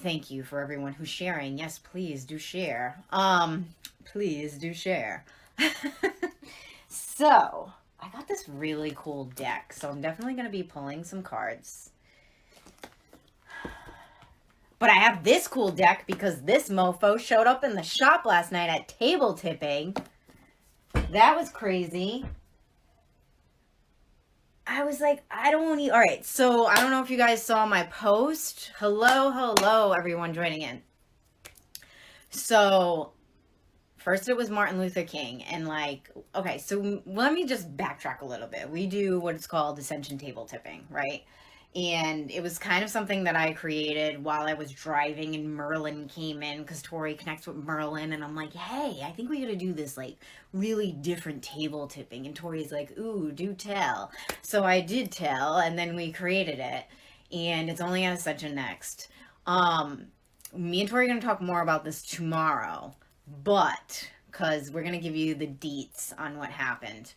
thank you for everyone who's sharing. Yes, please do share. Please do share. So, I got this really cool deck, so I'm definitely going to be pulling some cards. But I have this cool deck because this mofo showed up in the shop last night at table tipping. That was crazy. I was like, I don't need... All right, so I don't know if you guys saw my post. Hello, everyone joining in. So, first it was Martin Luther King. And like, okay, so let me just backtrack a little bit. We do what is called ascension table tipping, right? And it was kind of something that I created while I was driving and Merlin came in because Tori connects with Merlin and I'm like, hey, I think we gotta do this like really different table tipping. And Tori's like, ooh, do tell. So I did tell and then we created it and it's only on Ascension next. Me and Tori are gonna talk more about this tomorrow, but because we're gonna give you the deets on what happened.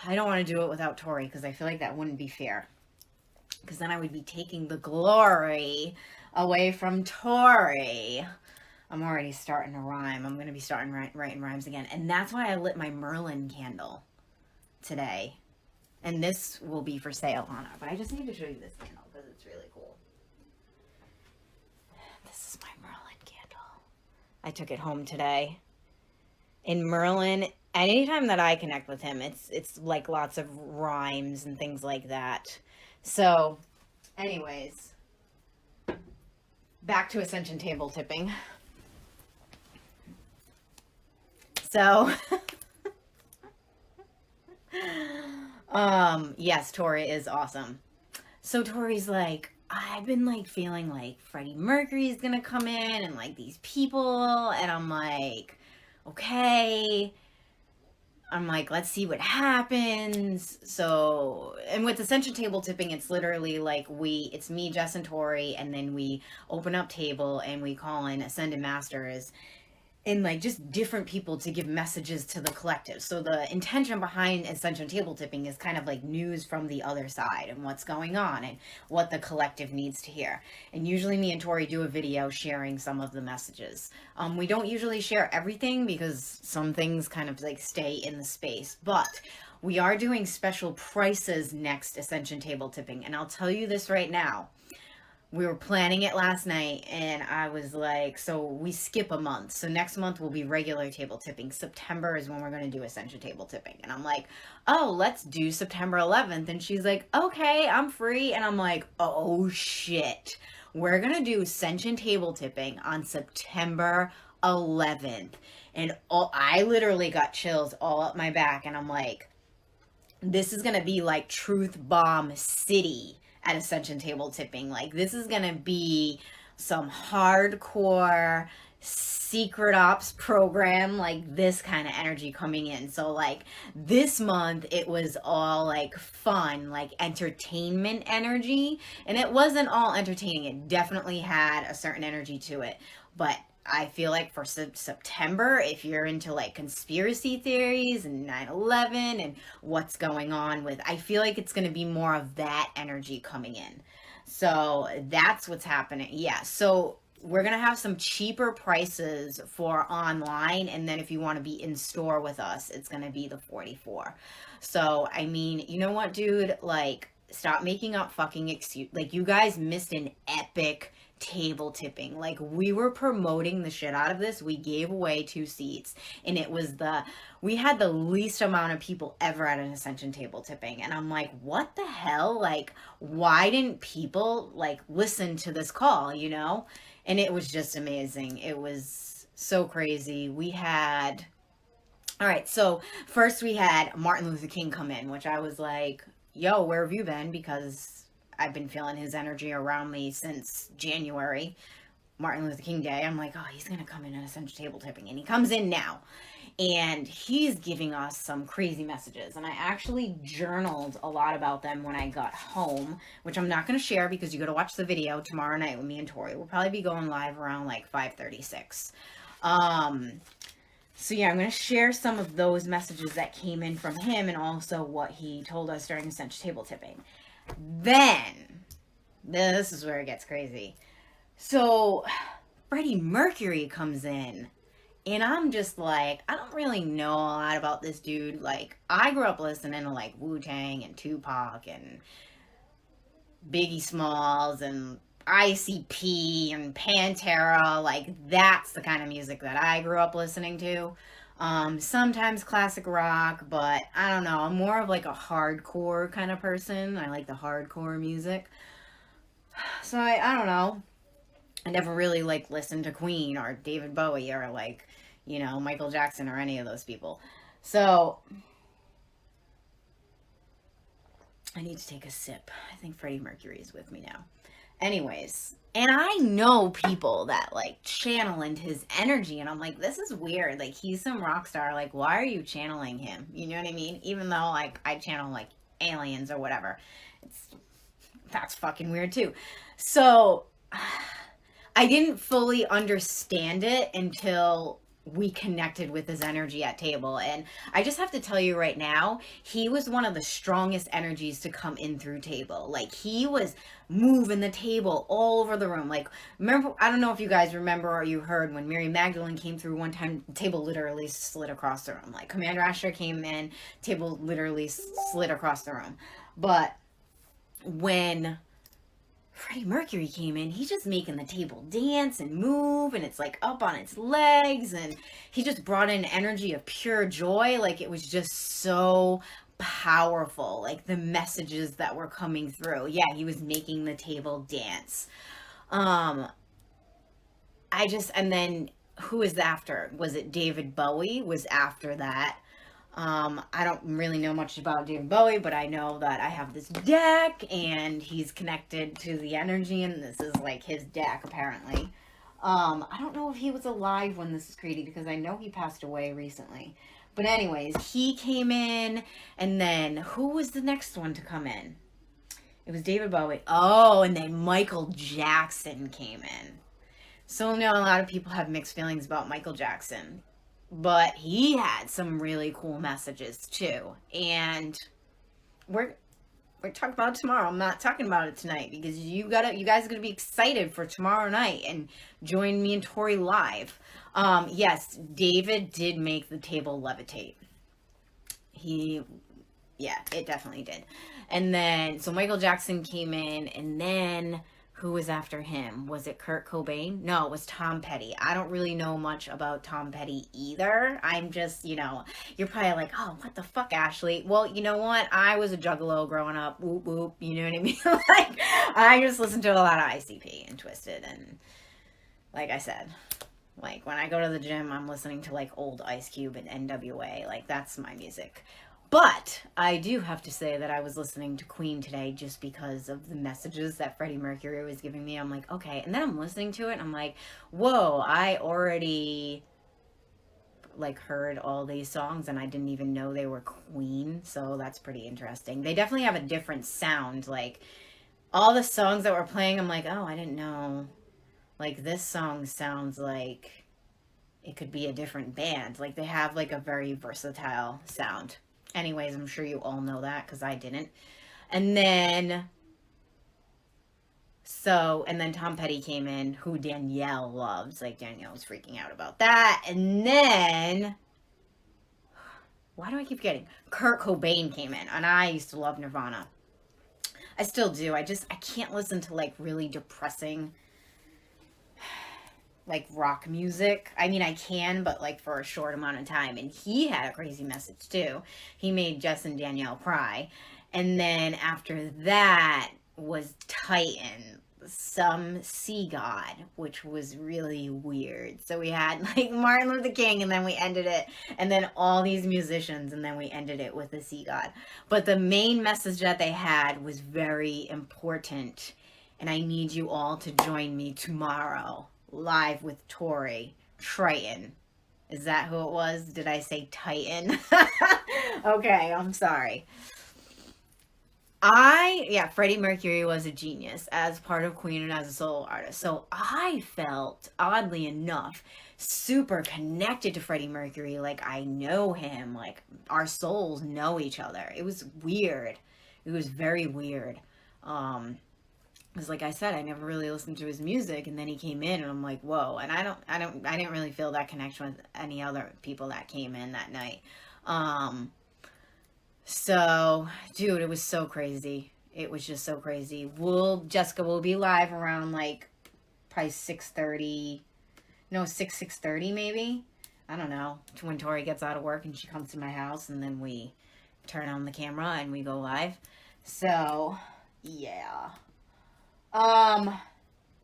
I don't want to do it without Tori because I feel like that wouldn't be fair. Because then I would be taking the glory away from Tori. I'm already starting to rhyme. I'm going to be starting writing rhymes again. And that's why I lit my Merlin candle today. And this will be for sale, Hannah. But I just need to show you this candle because it's really cool. This is my Merlin candle. I took it home today. In Merlin, anytime that I connect with him, it's like lots of rhymes and things like that. So, anyways, back to Ascension table tipping. So, yes, Tori is awesome. So Tori's like, I've been like feeling like Freddie Mercury's gonna come in and like these people, and I'm like, okay. I'm like, let's see what happens. So, and with Ascension table tipping, it's literally like it's me, Jess, and Tori, and then we open up table and we call in Ascended Masters and like just different people to give messages to the collective. So the intention behind Ascension table tipping is kind of like news from the other side and what's going on and what the collective needs to hear. And usually me and Tori do a video sharing some of the messages. We don't usually share everything because some things kind of like stay in the space, but we are doing special prices next Ascension table tipping. And I'll tell you this right now. We were planning it last night and I was like, so we skip a month. So next month will be regular table tipping. September is when we're going to do Ascension table tipping. And I'm like, oh, let's do September 11th. And she's like, okay, I'm free. And I'm like, oh shit. We're going to do Ascension table tipping on September 11th. And I literally got chills all up my back. And I'm like, this is going to be like Truth Bomb City at Ascension table tipping. Like, this is gonna be some hardcore secret ops program, like this kind of energy coming in. So like this month it was all like fun, like entertainment energy, and it wasn't all entertaining. It definitely had a certain energy to it, but I feel like for September, if you're into like conspiracy theories and 9/11 and what's going on with, I feel like it's going to be more of that energy coming in. So that's what's happening. Yeah. So we're going to have some cheaper prices for online. And then if you want to be in store with us, it's going to be the 44. So, I mean, you know what, dude? Like, stop making up fucking excuse. Like, you guys missed an epic table tipping. Like, we were promoting the shit out of this. We gave away 2 seats and it was we had the least amount of people ever at an Ascension table tipping. And I'm like, what the hell? Like, why didn't people like listen to this call, you know? And it was just amazing. It was so crazy. All right, so first we had Martin Luther King come in, which I was like, yo, where have you been? Because I've been feeling his energy around me since January, Martin Luther King Day. I'm like, oh, he's going to come in at Ascension table tipping. And he comes in now. And he's giving us some crazy messages. And I actually journaled a lot about them when I got home, which I'm not going to share because you got to watch the video tomorrow night with me and Tori. We'll probably be going live around like 5:36. So yeah, I'm going to share some of those messages that came in from him and also what he told us during Ascension table tipping. Then, this is where it gets crazy. So Freddie Mercury comes in, and I'm just like, I don't really know a lot about this dude. Like, I grew up listening to like Wu-Tang and Tupac and Biggie Smalls and ICP and Pantera. Like, that's the kind of music that I grew up listening to. Sometimes classic rock, but I don't know. I'm more of like a hardcore kind of person. I like the hardcore music. So I don't know. I never really like listened to Queen or David Bowie or like, Michael Jackson or any of those people. So I need to take a sip. I think Freddie Mercury is with me now. Anyways, and I know people that like channel into his energy, and I'm like, this is weird. Like, he's some rock star. Like, why are you channeling him? You know what I mean? Even though like I channel like aliens or whatever, it's that's fucking weird too. So I didn't fully understand it until we connected with his energy at table. And I just have to tell you right now, he was one of the strongest energies to come in through table. Like, he was moving the table all over the room. Like, remember, I don't know if you guys remember or you heard when Mary Magdalene came through one time, the table literally slid across the room. Like, Commander Asher came in, table literally slid across the room. But when Freddie Mercury came in, he's just making the table dance and move, and it's like up on its legs, and he just brought in energy of pure joy. Like, it was just so powerful, like the messages that were coming through. Yeah, he was making the table dance. um and then who was after? Was it David Bowie was after that? I don't really know much about David Bowie, but I know that I have this deck and he's connected to the energy, and this is like his deck apparently. I don't know if he was alive when this was created because I know he passed away recently. But anyways, he came in, and then who was the next one to come in? It was David Bowie. Oh, and then Michael Jackson came in. So now a lot of people have mixed feelings about Michael Jackson, but he had some really cool messages too. And we're talking about it tomorrow. I'm not talking about it tonight because you guys are gonna be excited for tomorrow night and join me and Tori live. Yes, David did make the table levitate. Yeah, it definitely did. And then so Michael Jackson came in, and then who was after him? Was it Kurt Cobain? No, it was Tom Petty. I don't really know much about Tom Petty either. I'm just, you're probably like, oh, what the fuck, Ashley? Well, you know what? I was a juggalo growing up. Whoop, whoop. You know what I mean? Like, I just listened to a lot of ICP and Twisted. And like I said, like when I go to the gym, I'm listening to like old Ice Cube and NWA. Like, that's my music. But I do have to say that I was listening to Queen today just because of the messages that Freddie Mercury was giving me. I'm like, okay. And then I'm listening to it, and I'm like, whoa, I already like heard all these songs, and I didn't even know they were Queen. So that's pretty interesting. They definitely have a different sound. Like, all the songs that were playing, I'm like, oh, I didn't know. Like, this song sounds like it could be a different band. Like, they have like a very versatile sound. Anyways, I'm sure you all know that because I didn't. And then Tom Petty came in, who Danielle loves. Like, Danielle was freaking out about that. And then, why do I keep forgetting? Kurt Cobain came in, and I used to love Nirvana. I still do. I can't listen to like really depressing like rock music. I mean, I can, but like for a short amount of time. And he had a crazy message too. He made Jess and Danielle cry. And then after that was Titan, some sea god, which was really weird. So we had like Martin Luther King, and then we ended it, and then all these musicians, and then we ended it with the sea god. But the main message that they had was very important, and I need you all to join me tomorrow live with Tori. Triton. Is that who it was? Did I say Titan? Okay, I'm sorry. Freddie Mercury was a genius as part of Queen and as a solo artist. So I felt, oddly enough, super connected to Freddie Mercury. Like, I know him. Like, our souls know each other. It was weird. It was very weird. Because like I said, I never really listened to his music, and then he came in and I'm like, whoa. And I didn't really feel that connection with any other people that came in that night. So dude, it was so crazy. It was just so crazy. Jessica will be live around like probably 6:30. No, 6:30 maybe. I don't know. When Tori gets out of work and she comes to my house, and then we turn on the camera and we go live. So, yeah.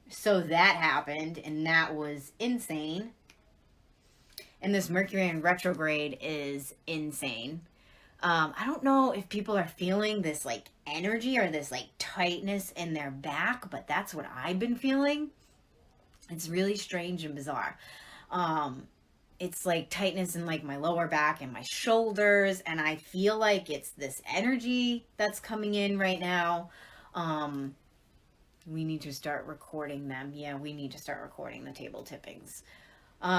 So that happened, and that was insane. And this Mercury in retrograde is insane. I don't know if people are feeling this like energy or this like tightness in their back, but that's what I've been feeling. It's really strange and bizarre. It's like tightness in like my lower back and my shoulders, and I feel like it's this energy that's coming in right now. We need to start recording them. Yeah, we need to start recording the table tippings. But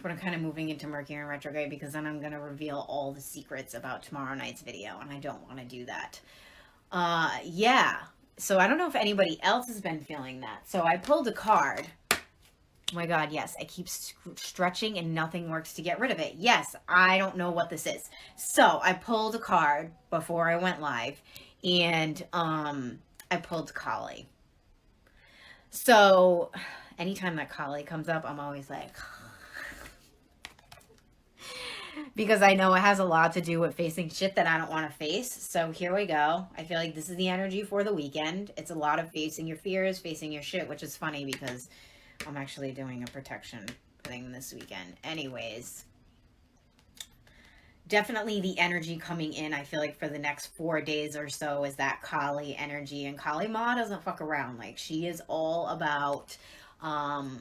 I'm kind of moving into Mercury in retrograde because then I'm going to reveal all the secrets about tomorrow night's video, and I don't want to do that. Yeah. So I don't know if anybody else has been feeling that. So I pulled a card. Oh my God, yes. I keep stretching and nothing works to get rid of it. Yes, I don't know what this is. So I pulled a card before I went live, and I pulled Kali. So anytime that Kali comes up, I'm always like, because I know it has a lot to do with facing shit that I don't want to face. So here we go. I feel like this is the energy for the weekend. It's a lot of facing your fears, facing your shit, which is funny because I'm actually doing a protection thing this weekend. Anyways, definitely the energy coming in, I feel like for the next 4 days or so, is that Kali energy. And Kali Ma doesn't fuck around. Like, she is all about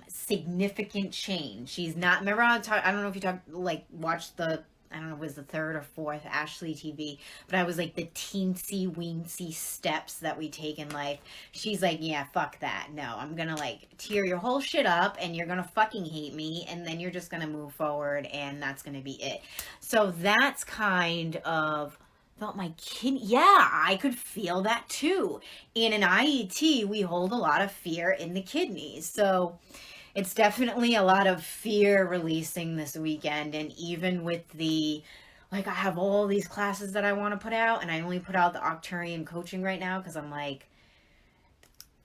significant change. She's not, remember I don't know if you watched the, I don't know, it was the third or fourth Ashley TV, but I was like the teensy weensy steps that we take in life. She's like, yeah, fuck that. No, I'm gonna like tear your whole shit up, and you're gonna fucking hate me, and then you're just gonna move forward, and that's gonna be it. So that's kind of felt my kidney. Yeah, I could feel that too. In an IET, we hold a lot of fear in the kidneys. So it's definitely a lot of fear releasing this weekend. And even with the, like, I have all these classes that I want to put out, and I only put out the Arcturian coaching right now because I'm like,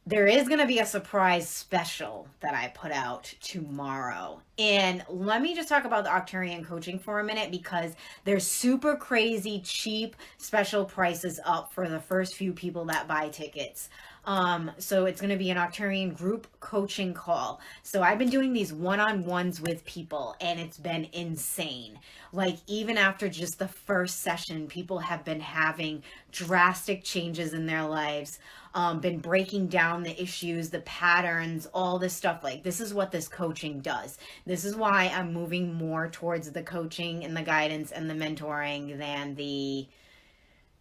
there is going to be a surprise special that I put out tomorrow. And let me just talk about the Arcturian coaching for a minute, because there's super crazy cheap special prices up for the first few people that buy tickets. So it's going to be an Arcturian group coaching call. So I've been doing these one-on-ones with people, and it's been insane. Like, even after just the first session, people have been having drastic changes in their lives, been breaking down the issues, the patterns, all this stuff. Like, this is what this coaching does. This is why I'm moving more towards the coaching and the guidance and the mentoring than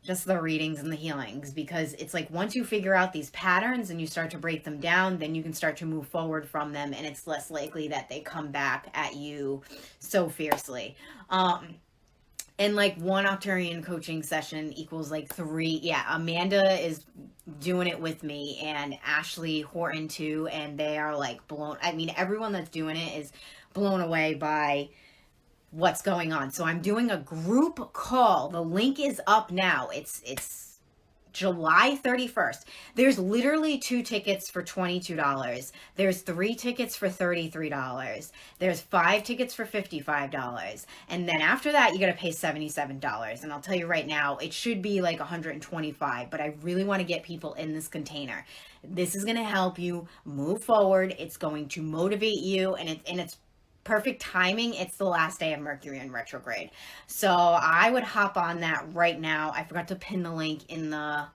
just the readings and the healings, because it's like once you figure out these patterns and you start to break them down, then you can start to move forward from them, and it's less likely that they come back at you so fiercely. And like one Arcturian coaching session equals like 3. Yeah, Amanda is doing it with me, and Ashley Horton too, and they are like blown. I mean, everyone that's doing it is blown away by what's going on. So I'm doing a group call. The link is up now. It's July 31st. There's literally 2 tickets for $22. There's 3 tickets for $33. There's 5 tickets for $55. And then after that, you got to pay $77. And I'll tell you right now, it should be like $125, but I really want to get people in this container. This is going to help you move forward. It's going to motivate you, and it's perfect timing. It's the last day of Mercury in retrograde. So I would hop on that right now. I forgot to pin the link in the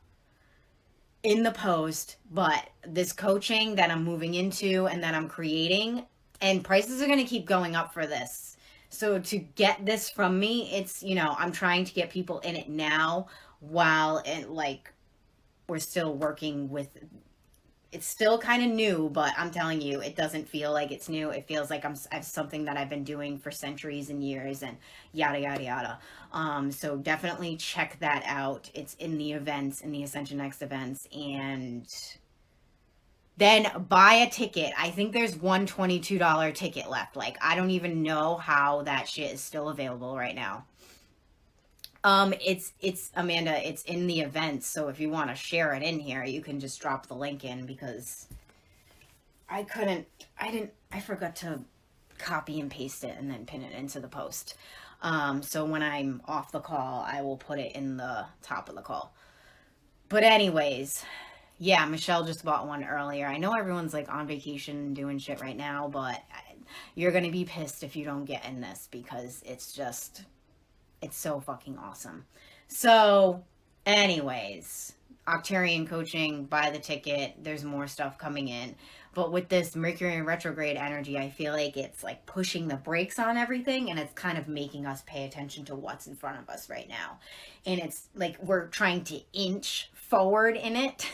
post, but this coaching that I'm moving into and that I'm creating, and prices are going to keep going up for this. So to get this from me, it's, I'm trying to get people in it now while we're still working with. It's still kind of new, but I'm telling you, it doesn't feel like it's new. It feels like I've something that I've been doing for centuries and years, and yada, yada, yada. So definitely check that out. It's in the events, in the Ascension Next events. And then buy a ticket. I think there's one $22 ticket left. Like, I don't even know how that shit is still available right now. It's Amanda, it's in the events, so if you want to share it in here, you can just drop the link in, because I forgot to copy and paste it and then pin it into the post. So when I'm off the call, I will put it in the top of the call. But anyways, yeah, Michelle just bought one earlier. I know everyone's like on vacation doing shit right now, but you're going to be pissed if you don't get in this, because it's so fucking awesome. So anyways, Arcturian coaching, buy the ticket. There's more stuff coming in. But with this Mercury in retrograde energy, I feel like it's like pushing the brakes on everything, and it's kind of making us pay attention to what's in front of us right now. And it's like we're trying to inch forward in it.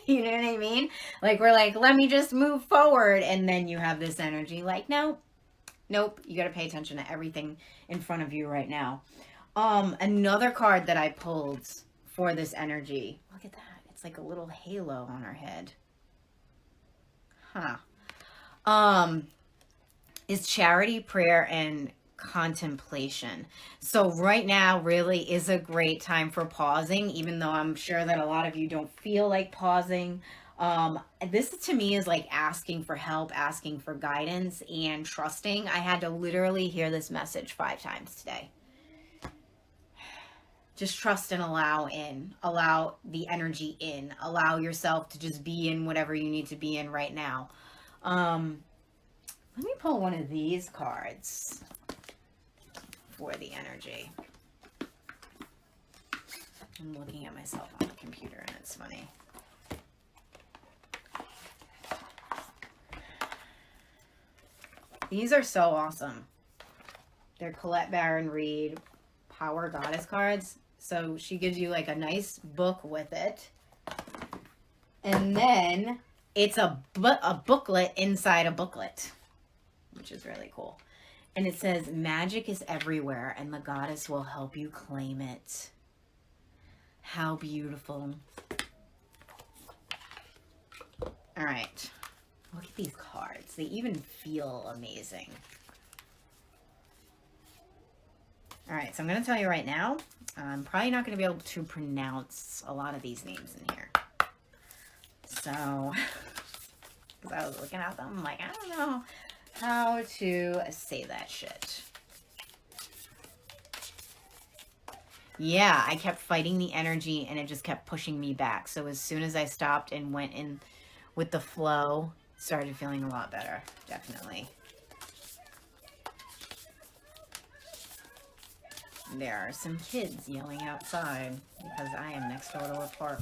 You know what I mean? Like, we're like, let me just move forward. And then you have this energy like, nope, you got to pay attention to everything in front of you right now. Another card that I pulled for this energy. Look at that. It's like a little halo on her head. Is charity, prayer, and contemplation. So right now really is a great time for pausing, even though I'm sure that a lot of you don't feel like pausing. This to me is like asking for help, asking for guidance, and trusting. I had to literally hear this message 5 times today. Just trust and allow the energy in. Allow yourself to just be in whatever you need to be in right now. Let me pull one of these cards for the energy. I'm looking at myself on the computer and it's funny. These are so awesome. They're Colette Baron Reed Power Goddess cards. So she gives you like a nice book with it. And then it's a booklet inside a booklet, which is really cool. And it says, magic is everywhere and the goddess will help you claim it. How beautiful. All right. Look at these cards. They even feel amazing. All right, so I'm going to tell you right now, I'm probably not going to be able to pronounce a lot of these names in here. So, because I was looking at them, I'm like, I don't know how to say that shit. Yeah, I kept fighting the energy and it just kept pushing me back. So as soon as I stopped and went in with the flow, started feeling a lot better, definitely. There are some kids yelling outside because I am next door to a park.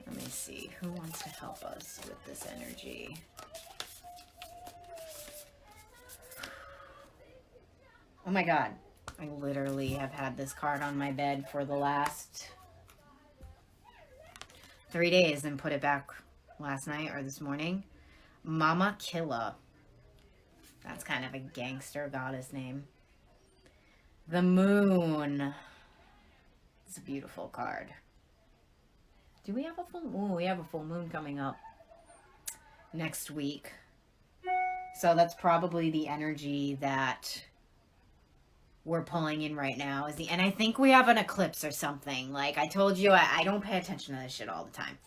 Let me see, who wants to help us with this energy? Oh my God, I literally have had this card on my bed for the last 3 days and put it back last night or this morning. Mama Killa. That's kind of a gangster goddess name. The Moon. It's a beautiful card. Do we have a full moon? We have a full moon coming up next week. So that's probably the energy that we're pulling in right now. And I think we have an eclipse or something. Like I told you, I don't pay attention to this shit all the time.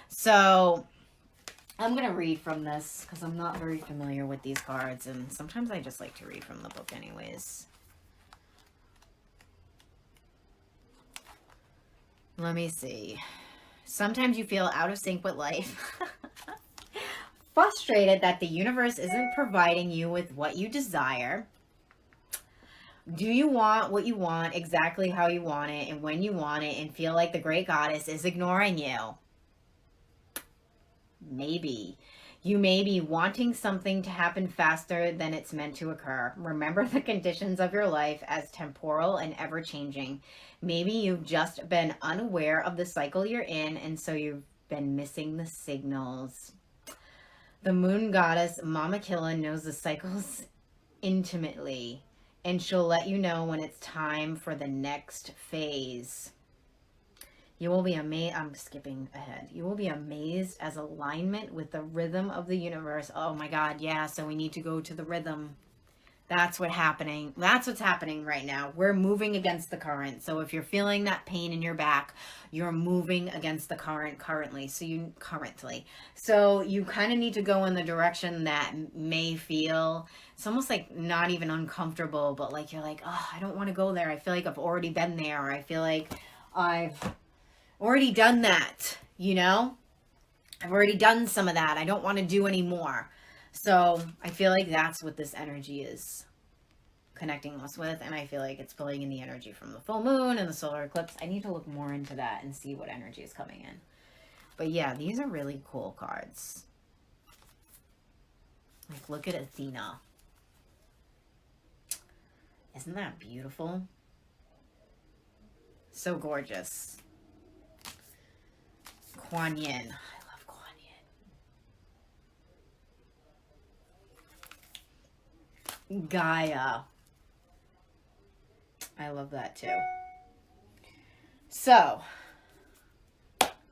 So I'm going to read from this because I'm not very familiar with these cards. And sometimes I just like to read from the book anyways. Let me see. Sometimes you feel out of sync with life. Frustrated that the universe isn't providing you with what you desire. Do you want what you want exactly how you want it and when you want it and feel like the great goddess is ignoring you? Maybe. You may be wanting something to happen faster than it's meant to occur. Remember the conditions of your life as temporal and ever-changing. Maybe you've just been unaware of the cycle you're in, and so you've been missing the signals. The moon goddess, Mama Killa, knows the cycles intimately, and she'll let you know when it's time for the next phase. You will be amazed. I'm skipping ahead. You will be amazed as alignment with the rhythm of the universe. Oh my God, yeah. So we need to go to the rhythm. That's what's happening. That's what's happening right now. We're moving against the current. So if you're feeling that pain in your back, you're moving against the current currently. So you kind of need to go in the direction that may feel, it's almost like not even uncomfortable, but like you're like, oh, I don't want to go there. I feel like I've already been there. Or I feel like I've already done that, you know? I've already done some of that. I don't want to do any more. So I feel like that's what this energy is connecting us with. And I feel like it's pulling in the energy from the full moon and the solar eclipse. I need to look more into that and see what energy is coming in. But yeah, these are really cool cards. Like, look at Athena. Isn't that beautiful? So gorgeous. Kuan Yin. Gaia. I love that too. So,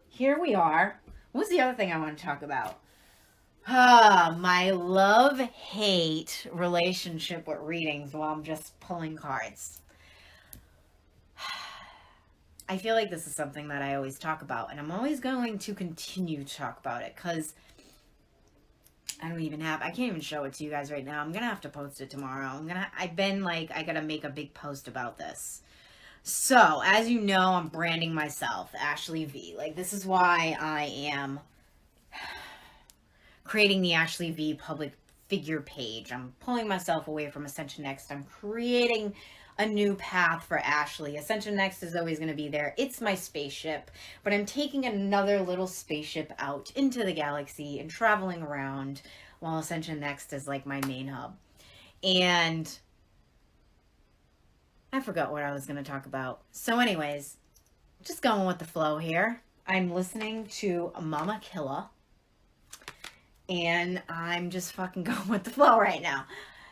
here we are. What's the other thing I want to talk about? My love-hate relationship with readings while I'm just pulling cards. I feel like this is something that I always talk about, and I'm always going to continue to talk about it, because I can't even show it to you guys right now. I'm going to have to post it tomorrow. I got to make a big post about this. So, as you know, I'm branding myself, Ashley V. Like, this is why I am creating the Ashley V public figure page. I'm pulling myself away from Ascension Next. I'm creating a new path for Ashley. Ascension Next is always going to be there. It's my spaceship, but I'm taking another little spaceship out into the galaxy and traveling around, while Ascension Next is like my main hub. And I forgot what I was going to talk about. So anyways, just going with the flow here. I'm listening to Mama Killa, and I'm just fucking going with the flow right now.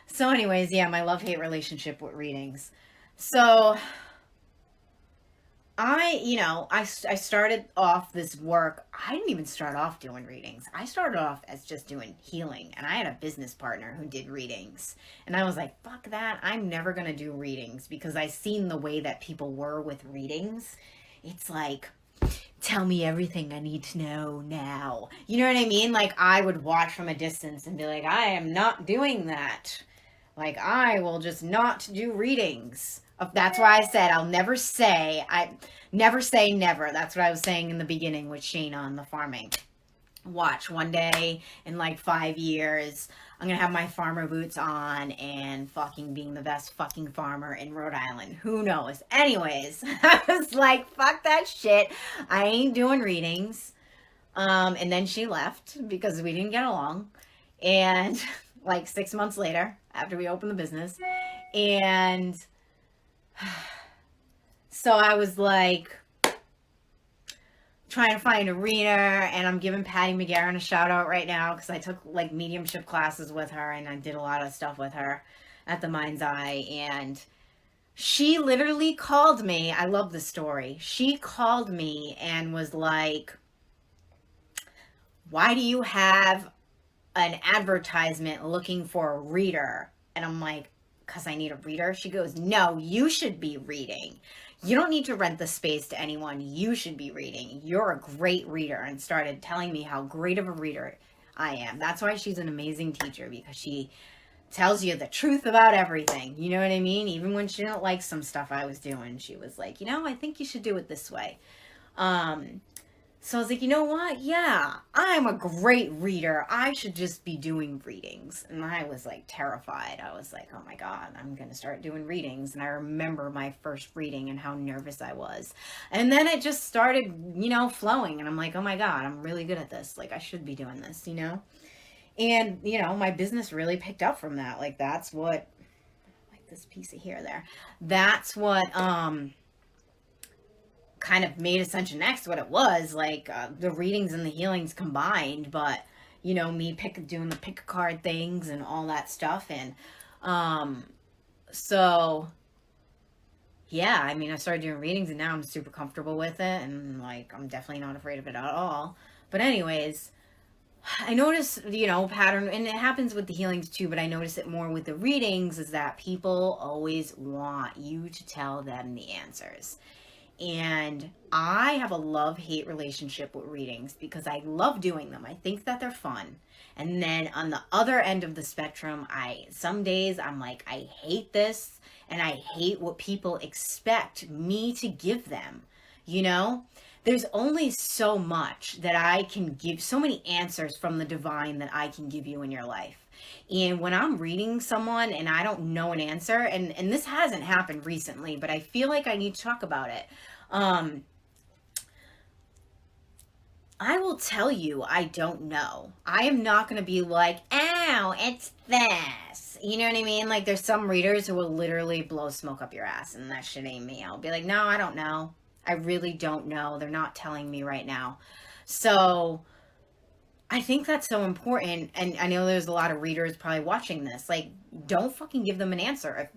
So anyways, yeah, my love-hate relationship with readings. So I started off this work. I didn't even start off doing readings. I started off as just doing healing, and I had a business partner who did readings. And I was like, fuck that. I'm never going to do readings, because I seen the way that people were with readings. It's like, tell me everything I need to know now. You know what I mean? Like, I would watch from a distance and be like, I am not doing that. Like, I will just not do readings. That's why I said I never say never. That's what I was saying in the beginning with Shayna on the farming. Watch, one day in like 5 years, I'm going to have my farmer boots on and fucking being the best fucking farmer in Rhode Island. Who knows? Anyways, I was like, fuck that shit. I ain't doing readings. And then she left because we didn't get along. And like 6 months later, after we opened the business, and so I was like trying to find a reader, and I'm giving Patty McGarren a shout out right now, because I took like mediumship classes with her, and I did a lot of stuff with her at the Mind's Eye, and she literally called me. I love this story. She called me and was like, why do you have an advertisement looking for a reader? And I'm like, because I need a reader. She goes, no, you should be reading. You don't need to rent the space to anyone. You should be reading. You're a great reader. And started telling me how great of a reader I am. That's why she's an amazing teacher, because she tells you the truth about everything. You know what I mean? Even when she didn't like some stuff I was doing, she was like, I think you should do it this way. So I was like, you know what? Yeah, I'm a great reader. I should just be doing readings. And I was like terrified. I was like, oh my God, I'm going to start doing readings. And I remember my first reading and how nervous I was. And then it just started, flowing. And I'm like, oh my God, I'm really good at this. Like, I should be doing this, And, my business really picked up from that. Like, that's what, like this piece of hair there. That's what, kind of made Ascension Next what it was, like the readings and the healings combined, but me doing the pick a card things and all that stuff. And so yeah, I mean, I started doing readings and now I'm super comfortable with it, and like I'm definitely not afraid of it at all. But anyways, I notice, pattern, and it happens with the healings too, but I notice it more with the readings, is that people always want you to tell them the answers. And I have a love-hate relationship with readings because I love doing them. I think that they're fun. And then on the other end of the spectrum, some days I'm like, I hate this and I hate what people expect me to give them. You know? There's only so much that I can give, so many answers from the divine that I can give you in your life. And when I'm reading someone and I don't know an answer, and this hasn't happened recently, but I feel like I need to talk about it. I will tell you I don't know. I am not going to be like, ow, it's this. You know what I mean? Like, there's some readers who will literally blow smoke up your ass, and that shit ain't me. I'll be like, no, I don't know. I really don't know. They're not telling me right now. So I think that's so important. And I know there's a lot of readers probably watching this. Like, don't fucking give them an answer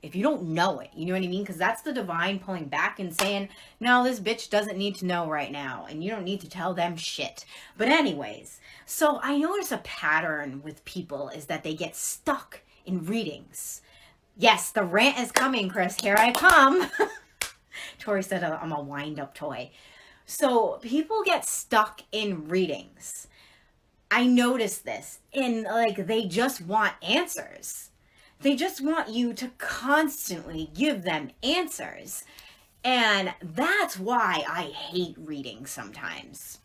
if you don't know it. You know what I mean? Because that's the divine pulling back and saying, no, this bitch doesn't need to know right now. And you don't need to tell them shit. But anyways, so I notice a pattern with people is that they get stuck in readings. Yes, the rant is coming, Chris. Here I come. Tori said I'm a wind-up toy. So people get stuck in readings. I notice this. And like, they just want answers. They just want you to constantly give them answers. And that's why I hate readings sometimes.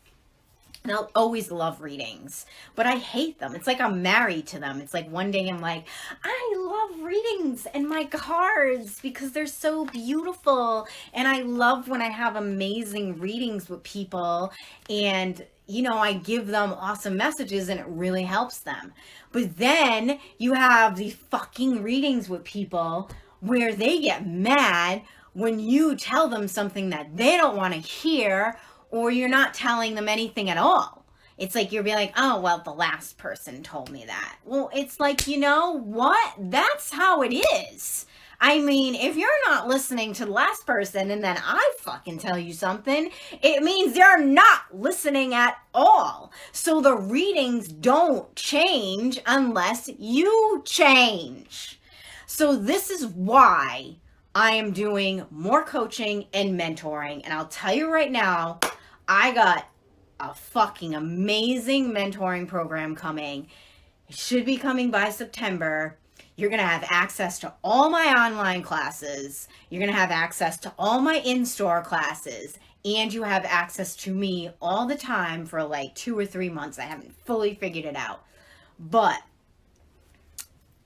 And I'll always love readings, but I hate them. It's like I'm married to them. It's like one day I'm like, I love readings and my cards because they're so beautiful. And I love when I have amazing readings with people and, I give them awesome messages and it really helps them. But then you have these fucking readings with people where they get mad when you tell them something that they don't want to hear, or you're not telling them anything at all. It's like you're being like, oh, well, the last person told me that. Well, it's like, you know what? That's how it is. I mean, if you're not listening to the last person and then I fucking tell you something, it means they're not listening at all. So the readings don't change unless you change. So this is why I am doing more coaching and mentoring. And I'll tell you right now, I got a fucking amazing mentoring program coming. It should be coming by September. You're going to have access to all my online classes. You're going to have access to all my in-store classes. And you have access to me all the time for like 2 or 3 months. I haven't fully figured it out. But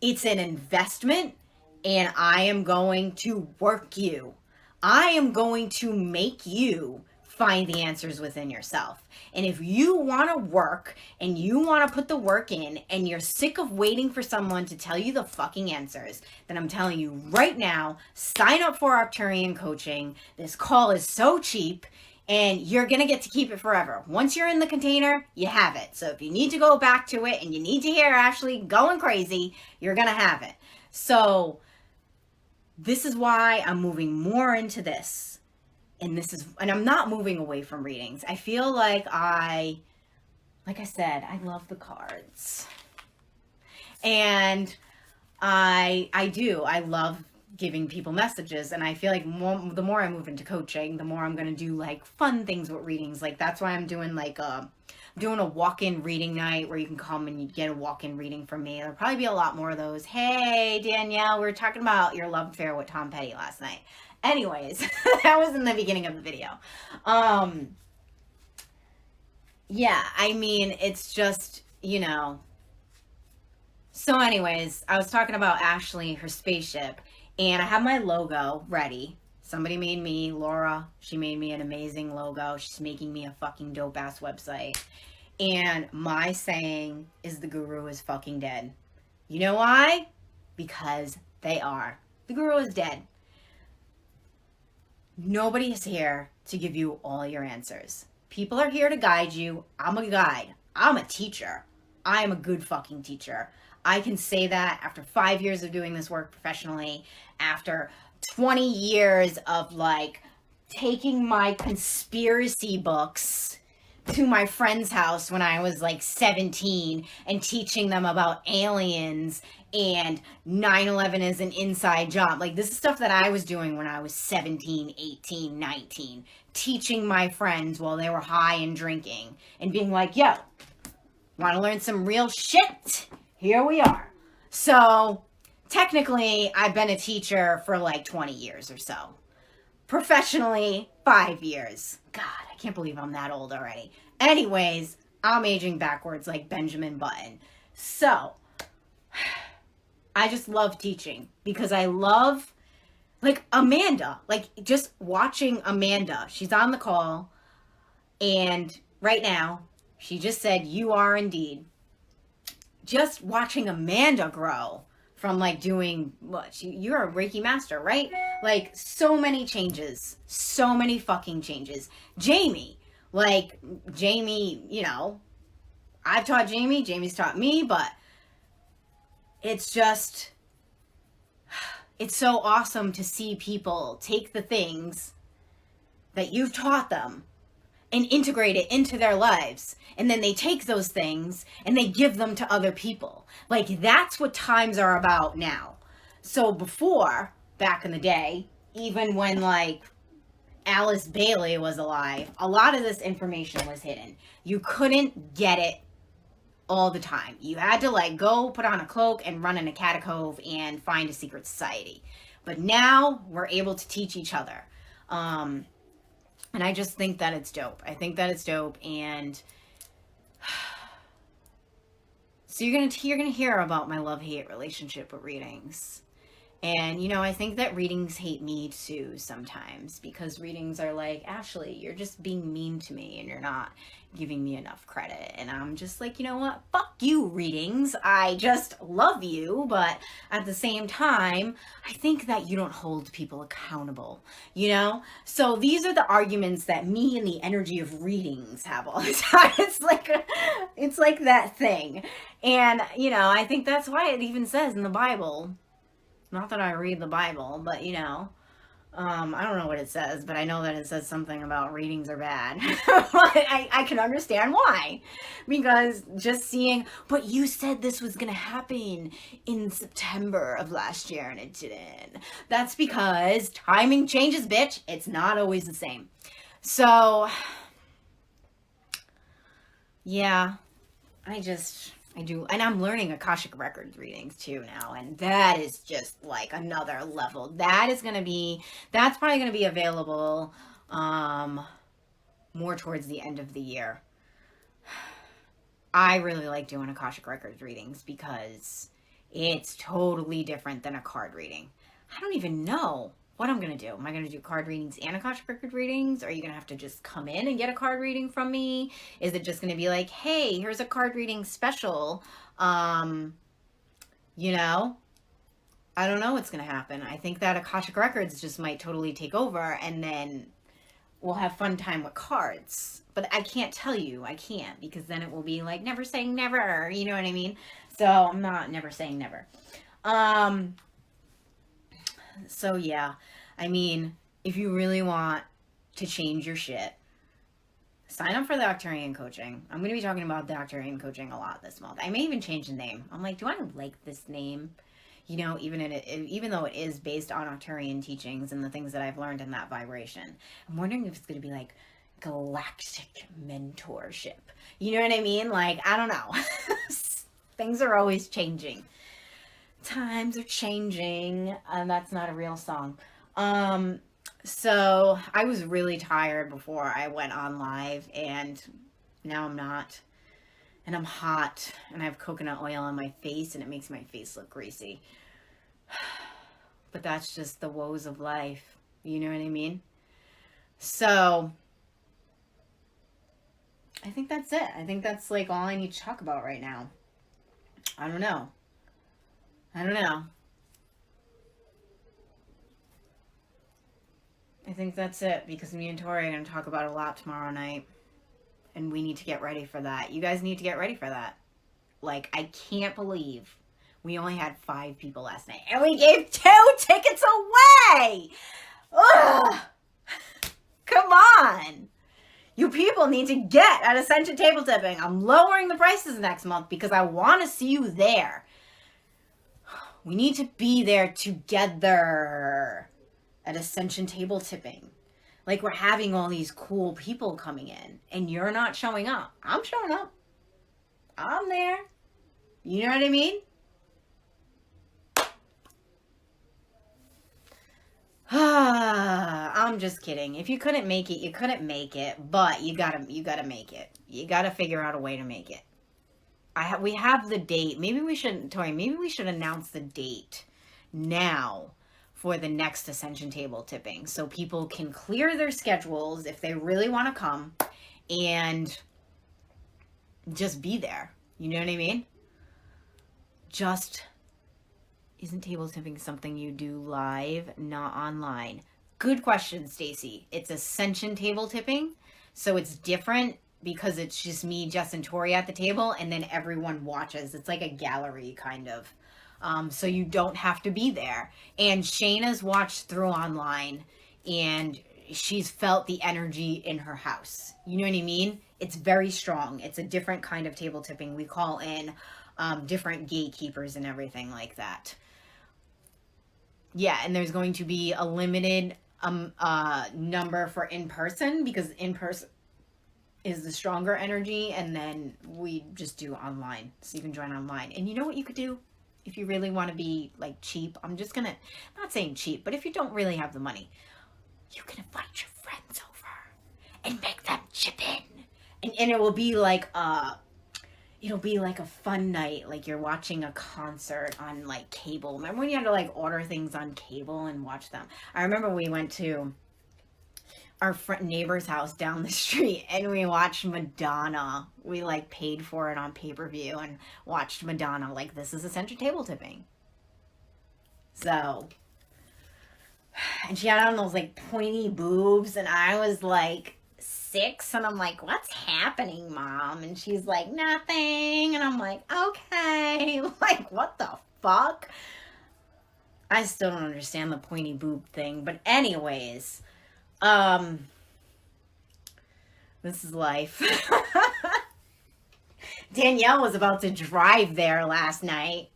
it's an investment. And I am going to work you. I am going to make you find the answers within yourself. And if you want to work and you want to put the work in and you're sick of waiting for someone to tell you the fucking answers, then I'm telling you right now, sign up for Arcturian coaching. This call is so cheap and you're going to get to keep it forever. Once you're in the container, you have it. So if you need to go back to it and you need to hear Ashley going crazy, you're going to have it. So this is why I'm moving more into this. And I'm not moving away from readings. I feel like I said, I love the cards. And I do. I love giving people messages. And I feel like the more I move into coaching, the more I'm going to do like fun things with readings. Like that's why I'm doing doing a walk-in reading night where you can come and you get a walk-in reading from me. There'll probably be a lot more of those. Hey, Danielle, we were talking about your love affair with Tom Petty last night. Anyways, that was in the beginning of the video. Yeah, I mean, it's just, So anyways, I was talking about Ashley, her spaceship, and I have my logo ready. Somebody made me, Laura, she made me an amazing logo. She's making me a fucking dope-ass website. And my saying is the guru is fucking dead. You know why? Because they are. The guru is dead. Nobody is here to give you all your answers. People are here to guide you. I'm a guide. I'm a teacher. I am a good fucking teacher. I can say that after 5 years of doing this work professionally, after 20 years of like taking my conspiracy books to my friend's house when I was like 17 and teaching them about aliens and 9/11 is an inside job. Like, this is stuff that I was doing when I was 17, 18, 19, teaching my friends while they were high and drinking and being like, yo, want to learn some real shit? Here we are. So technically, I've been a teacher for like 20 years or so. Professionally, 5 years. God, I can't believe I'm that old already. Anyways, I'm aging backwards like Benjamin Button. So, I just love teaching because I love, like, Amanda. Like, just watching Amanda. She's on the call, and right now, she just said, "You are indeed." Just watching Amanda grow from like doing what you're a Reiki master, right? Like, so many changes, so many fucking changes. Jamie, you know, I've taught Jamie, Jamie's taught me, but it's just, it's so awesome to see people take the things that you've taught them and integrate it into their lives. And then they take those things and they give them to other people. Like, that's what times are about now. So before, back in the day, even when like Alice Bailey was alive, a lot of this information was hidden. You couldn't get it all the time. You had to like go put on a cloak and run in a catacomb and find a secret society. But now we're able to teach each other. And I just think that it's dope. I think that it's dope. And so you're gonna hear about my love-hate relationship with readings. And, you know, I think that readings hate me too sometimes, because readings are like, Ashley, you're just being mean to me and you're not giving me enough credit. And I'm just like, you know what? Fuck you, readings. I just love you. But at the same time, I think that you don't hold people accountable, you know? So these are the arguments that me and the energy of readings have all the time. It's like that thing. And, you know, I think that's why it even says in the Bible, not that I read the Bible, but, you know, I don't know what it says, but I know that it says something about readings are bad. I can understand why. Because just seeing, but you said this was going to happen in September of last year and it didn't. That's because timing changes, bitch. It's not always the same. So, yeah, I do, and I'm learning Akashic Records readings too now, and that is just like another level. That's probably going to be available more towards the end of the year. I really like doing Akashic Records readings because it's totally different than a card reading. I don't even know what I'm going to do. Am I going to do card readings and Akashic Record readings? Or are you going to have to just come in and get a card reading from me? Is it just going to be like, hey, here's a card reading special? You know, I don't know what's going to happen. I think that Akashic Records just might totally take over, and then we'll have fun time with cards. But I can't tell you. I can't, because then it will be like never saying never. You know what I mean? So I'm not never saying never. So yeah, I mean, if you really want to change your shit, sign up for the Arcturian coaching. I'm going to be talking about the Arcturian coaching a lot this month. I may even change the name. I'm like, do I like this name? You know, even though it is based on Arcturian teachings and the things that I've learned in that vibration, I'm wondering if it's going to be like galactic mentorship. You know what I mean? Like, I don't know. Things are always changing. Times are changing, and that's not a real song. So I was really tired before I went on live, and now I'm not, and I'm hot, and I have coconut oil on my face, and it makes my face look greasy. But that's just the woes of life, you know what I mean? So I think that's it. I think that's like all I need to talk about right now. I don't know. I think that's it, because me and Tori are going to talk about a lot tomorrow night. And we need to get ready for that. You guys need to get ready for that. Like, I can't believe We only had 5 people last night, and we gave 2 tickets away. Ugh. Come on. You people need to get at Ascension Table Tipping. I'm lowering the prices next month because I want to see you there. We need to be there together at Ascension Table Tipping. Like, we're having all these cool people coming in, and you're not showing up. I'm showing up. I'm there. You know what I mean? I'm just kidding. If you couldn't make it, you couldn't make it, but you gotta make it. You gotta figure out a way to make it. We have the date. Maybe we should announce the date now for the next Ascension Table Tipping, so people can clear their schedules if they really want to come and just be there. You know what I mean? Isn't table tipping something you do live, not online? Good question, Stacy. It's Ascension Table Tipping, so it's different because it's just me, Jess, and Tori at the table, and then everyone watches. It's like a gallery, kind of. So you don't have to be there. And Shayna's watched through online, and she's felt the energy in her house. You know what I mean? It's very strong. It's a different kind of table tipping. We call in different gatekeepers and everything like that. Yeah, and there's going to be a limited number for in-person, because in-person is the stronger energy, and then we just do online, so you can join online. And you know what you could do if you really want to be like cheap? I'm not saying cheap, but if you don't really have the money, you can invite your friends over and make them chip in, and it will be like it'll be like a fun night, like you're watching a concert on like cable. Remember when you had to like order things on cable and watch them? I remember we went to our neighbor's house down the street and we watched Madonna. We like paid for it on pay-per-view and watched Madonna. Like, this is Ascension Table Tipping. So, and she had on those like pointy boobs, and I was like 6, and I'm like, what's happening, Mom? And she's like, nothing. And I'm like, okay. Like, what the fuck? I still don't understand the pointy boob thing. But anyways, this is life. Danielle was about to drive there last night.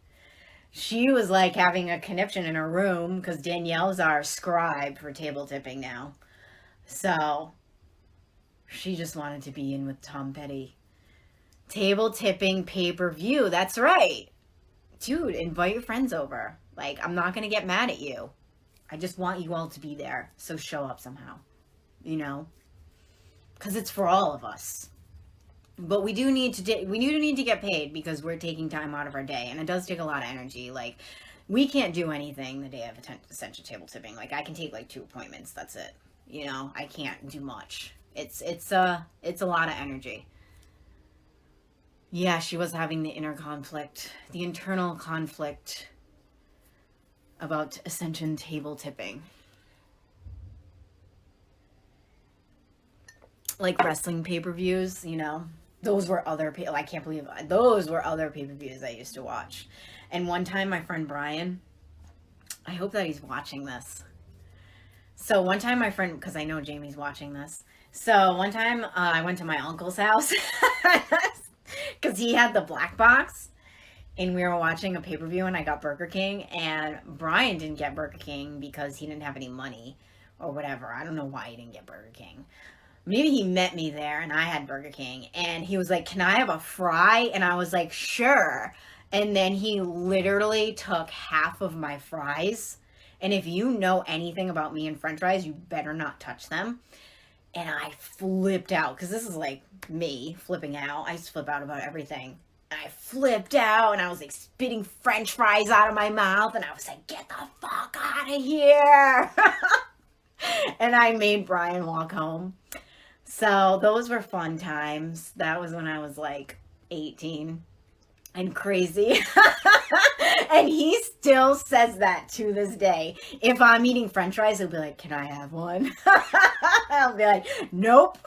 She was like having a conniption in her room because Danielle's our scribe for table tipping now. So she just wanted to be in with Tom Petty. Table tipping pay-per-view. That's right. Dude, invite your friends over. Like, I'm not going to get mad at you. I just want you all to be there. So show up somehow. You know? Because it's for all of us. But we do need to get paid because we're taking time out of our day. And it does take a lot of energy. Like, we can't do anything the day of Ascension Table Tipping. Like, I can take like 2 appointments. That's it. You know? I can't do much. It's a lot of energy. Yeah, she was having the internal conflict about Ascension Table Tipping. Like wrestling pay-per-views, you know, those were other I can't believe those were other pay-per-views I used to watch. And one time my friend Brian, I hope that he's watching this. So one time my friend, because I know Jamie's watching this. So one time I went to my uncle's house because he had the black box, and we were watching a pay-per-view, and I got Burger King, and Brian didn't get Burger King because he didn't have any money or whatever. I don't know why he didn't get Burger King. Maybe he met me there and I had Burger King, and he was like, can I have a fry? And I was like, sure. And then he literally took half of my fries. And if you know anything about me and french fries, you better not touch them. And I flipped out, because this is like me flipping out. I just flip out about everything. And I flipped out, and I was like spitting french fries out of my mouth, and I was like, get the fuck out of here. And I made Brian walk home. So those were fun times. That was when I was like 18 and crazy. And he still says that to this day. If I'm eating french fries, he'll be like, can I have one? I'll be like, nope.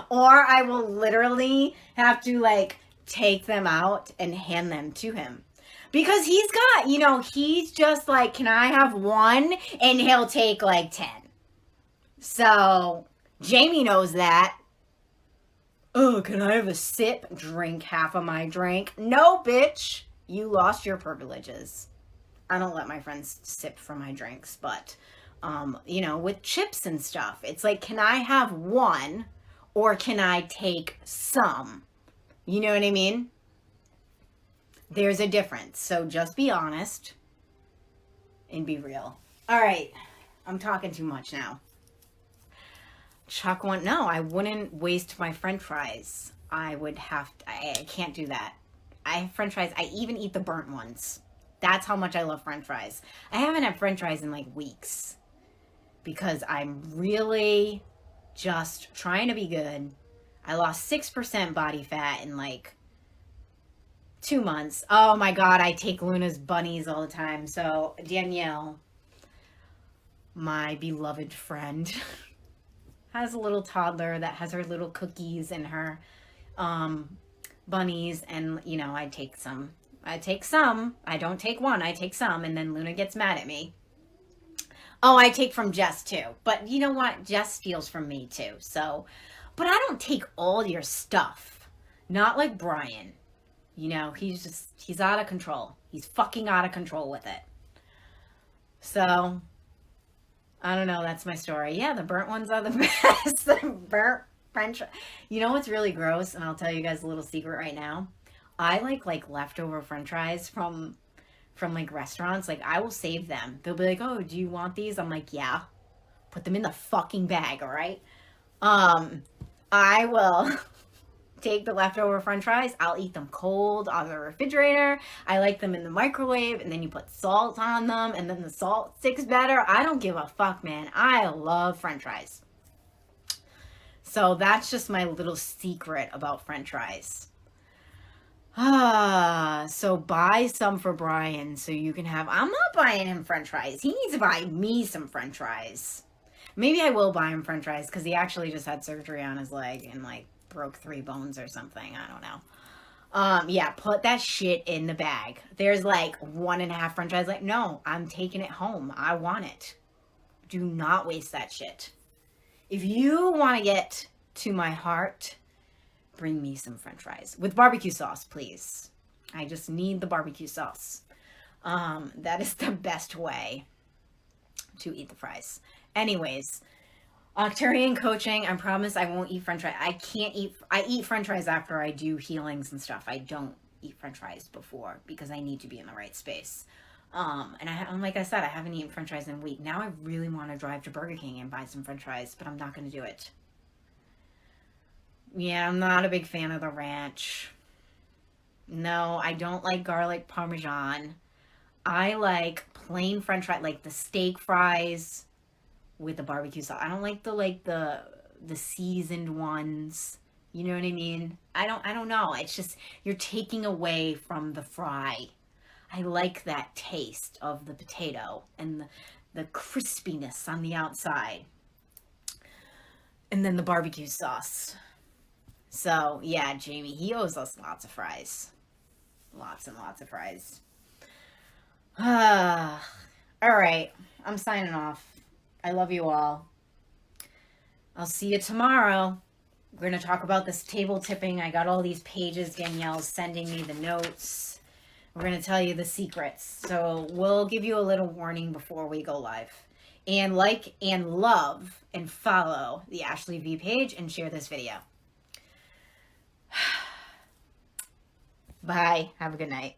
Or I will literally have to like take them out and hand them to him. Because he's got, he's just like, can I have one? And he'll take like 10. So, Jamie knows that. Oh, can I have a sip? Drink half of my drink. No, bitch. You lost your privileges. I don't let my friends sip from my drinks, but, with chips and stuff, it's like, can I have one or can I take some? You know what I mean? There's a difference. So just be honest and be real. All right. I'm talking too much now. Chuck one. No, I wouldn't waste my French fries. I can't do that. I have French fries. I even eat the burnt ones. That's how much I love French fries. I haven't had French fries in like weeks because I'm really just trying to be good. I lost 6% body fat in like 2 months. Oh my God, I take Luna's bunnies all the time. So Danielle, my beloved friend, has a little toddler that has her little cookies and her bunnies. And, I take some. I don't take one. I take some. And then Luna gets mad at me. Oh, I take from Jess too. But you know what? Jess steals from me too. So, but I don't take all your stuff. Not like Brian. He's out of control. He's fucking out of control with it. So, I don't know. That's my story. Yeah, the burnt ones are the best. The burnt French. You know what's really gross? And I'll tell you guys a little secret right now. I like leftover French fries from like restaurants. Like, I will save them. They'll be like, oh, do you want these? I'm like, yeah. Put them in the fucking bag, all right? I will take the leftover French fries. I'll eat them cold out of the refrigerator. I like them in the microwave, and then you put salt on them, and then the salt sticks better. I don't give a fuck, man. I love French fries. So that's just my little secret about French fries. So buy some for Brian so you can have... I'm not buying him French fries. He needs to buy me some French fries. Maybe I will buy him French fries because he actually just had surgery on his leg and broke 3 bones or something. I don't know. Yeah, put that shit in the bag. There's 1.5 French fries. No, I'm taking it home. I want it. Do not waste that shit. If you want to get to my heart, bring me some French fries with barbecue sauce, please. I just need the barbecue sauce. That is the best way to eat the fries. Anyways, Arcturian coaching. I promise I won't eat French fries. I eat French fries after I do healings and stuff. I don't eat French fries before because I need to be in the right space. And like I said, I haven't eaten French fries in a week. Now I really want to drive to Burger King and buy some French fries, but I'm not going to do it. Yeah, I'm not a big fan of the ranch. No, I don't like garlic parmesan. I like plain French fries, like the steak fries with the barbecue sauce. I don't like the seasoned ones. You know what I mean? I don't know. It's just you're taking away from the fry. I like that taste of the potato and the crispiness on the outside. And then the barbecue sauce. So, yeah, Jamie, he owes us lots of fries. Lots and lots of fries. All right, I'm signing off. I love you all. I'll see you tomorrow. We're going to talk about this table tipping. I got all these pages. Danielle's sending me the notes. We're going to tell you the secrets. So we'll give you a little warning before we go live. And like and love and follow the Ashley V page and share this video. Bye. Have a good night.